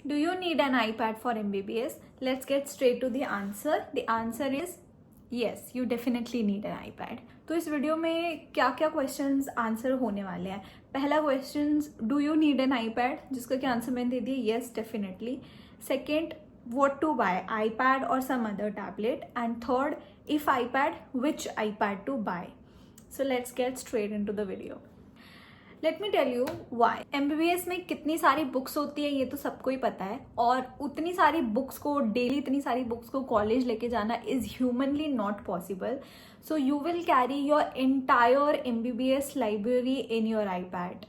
Do you need an iPad for MBBS? Let's get straight to the answer. The answer is yes, you definitely need an iPad. तो इस video में क्या क्या questions answer होने वाले हैं. पहला question, do you need an iPad, जिसका क्या आंसर मैंने दे दिया, yes definitely. Second, what to buy, iPad or some other tablet. And third, if iPad, which iPad to buy. So let's get straight into the video. Let me tell you why. MBBS में कितनी सारी books होती है ये तो सबको ही पता है, और उतनी सारी बुक्स को डेली, इतनी सारी बुक्स को कॉलेज लेके जाना is humanly not possible. So you will carry your entire MBBS library in your iPad.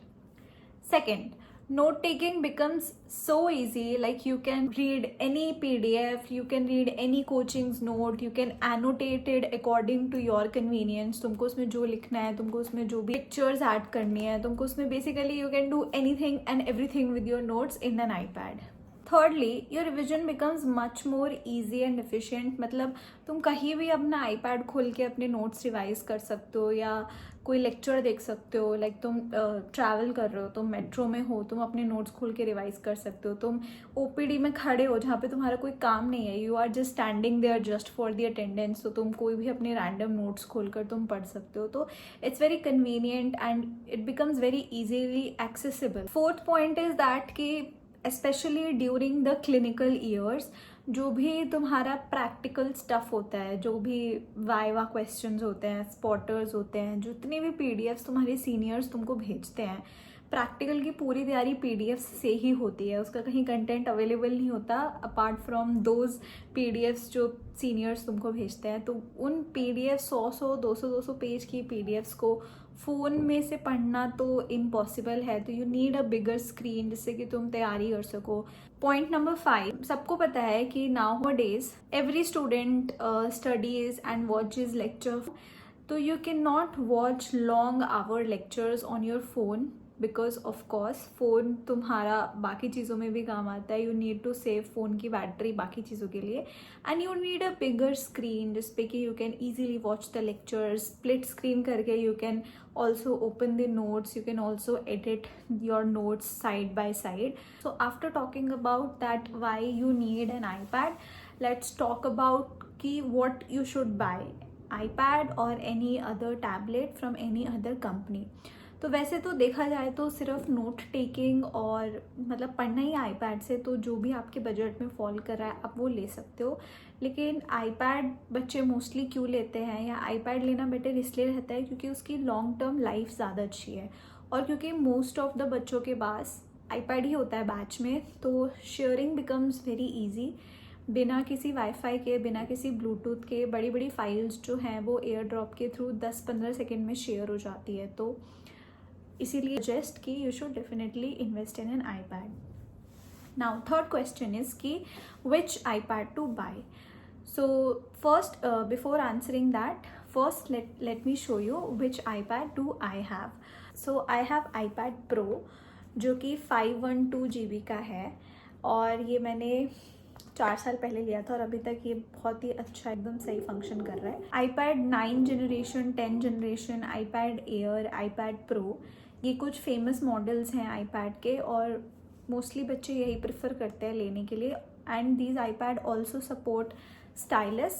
Second, note taking becomes so easy. Like you can read any PDF, you can read any coaching's note, you can annotate it according to your convenience. तुमको उसमें जो लिखना है, तुमको उसमें जो भी pictures add करनी है, तुमको उसमें basically you can do anything and everything with your notes in an iPad. Thirdly, your revision becomes much more easy and efficient. मतलब तुम कहीं भी अपना iPad खोल के अपने notes रिवाइज कर सकते हो, या कोई लेक्चर देख सकते हो. लाइक तुम ट्रैवल कर रहे हो, तुम मेट्रो में हो, तुम अपने नोट्स खोल के रिवाइज कर सकते हो. तुम OPD में खड़े हो जहाँ पे तुम्हारा कोई काम नहीं है, you are just standing there just for the attendance, तो तुम कोई भी अपने रैंडम नोट्स खोल कर तुम पढ़ सकते हो. तो it's very convenient and it becomes very easily accessible. Fourth point is that कि specially during the clinical years, जो भी तुम्हारा प्रैक्टिकल स्टफ होता है, जो भी वाइवा क्वेश्चंस होते हैं, स्पॉटर्स होते हैं, जितने भी PDFs तुम्हारे सीनियर्स तुमको भेजते हैं, प्रैक्टिकल की पूरी तैयारी PDFs से ही होती है. उसका कहीं कंटेंट अवेलेबल नहीं होता अपार्ट फ्रॉम दोज PDFs जो सीनियर्स तुमको भेजते हैं. तो उन PDF 100 200 पेज की PDFs को फ़ोन में से पढ़ना तो इम्पॉसिबल है. तो you need a bigger screen जिससे कि तुम तैयारी कर सको. पॉइंट नंबर 5, सबको पता है कि nowadays every student studies and watches lecture. तो you can not watch long hour lectures on your phone, because of course phone तुम्हारा बाकी चीज़ों में भी काम आता है. You need to save phone की बैटरी बाकी चीज़ों के लिए. And you need a bigger screen जिस पे कि you can easily watch the lectures. Split screen करके you can also open the notes, you can also edit your notes side by side. So after talking about that why you need an iPad, let's talk about ki what you should buy, iPad or any other tablet from any other company. तो वैसे तो देखा जाए तो सिर्फ note taking और मतलब पढ़ना ही iPad से, तो जो भी आपके बजट में फॉल कर रहा है आप वो ले सकते हो. लेकिन iPad बच्चे मोस्टली क्यों लेते हैं, या iPad लेना बेटर इसलिए रहता है क्योंकि उसकी लॉन्ग टर्म लाइफ ज़्यादा अच्छी है, और क्योंकि मोस्ट ऑफ द बच्चों के पास iPad ही होता है बैच में. तो शेयरिंग बिकम्स वेरी ईजी. बिना किसी वाईफाई के, बिना किसी ब्लूटूथ के बड़ी बड़ी फाइल्स जो हैं वो एयर ड्रॉप के थ्रू 10-15 सेकेंड में शेयर हो जाती है. तो इसीलिए सजेस्ट कि you should definitely invest in an iPad. Now third question is कि which iPad to buy. So first before answering that, first let me show you which iPad do I have. So I have iPad Pro जो कि 512 GB का है, और ये मैंने 4 साल पहले लिया था और अभी तक ये बहुत ही अच्छा एकदम सही फंक्शन कर रहा है. iPad 9 generation, 10 generation, iPad Air, iPad Pro, ये कुछ फेमस मॉडल्स हैं iPad के, और मोस्टली बच्चे यही प्रेफर करते हैं लेने के लिए. And these iPad also support stylus,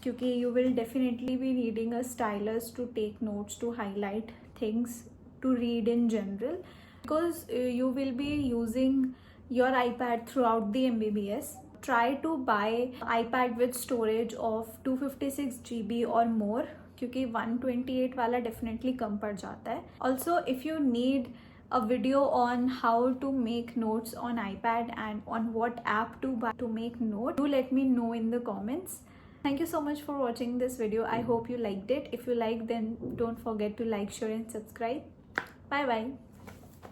क्योंकि you will definitely be needing a stylus to take notes, to highlight things, to read in general, because you will be using your iPad throughout the MBBS. Try to buy iPad with storage of 256 GB or more, क्योंकि 128 वाला definitely कम पड़ जाता है. Also, if you need a video on how to make notes on iPad and on what app to buy to make notes, do let me know in the comments. Thank you so much for watching this video. I hope you liked it. If you liked, then don't forget to like, share and subscribe. Bye bye.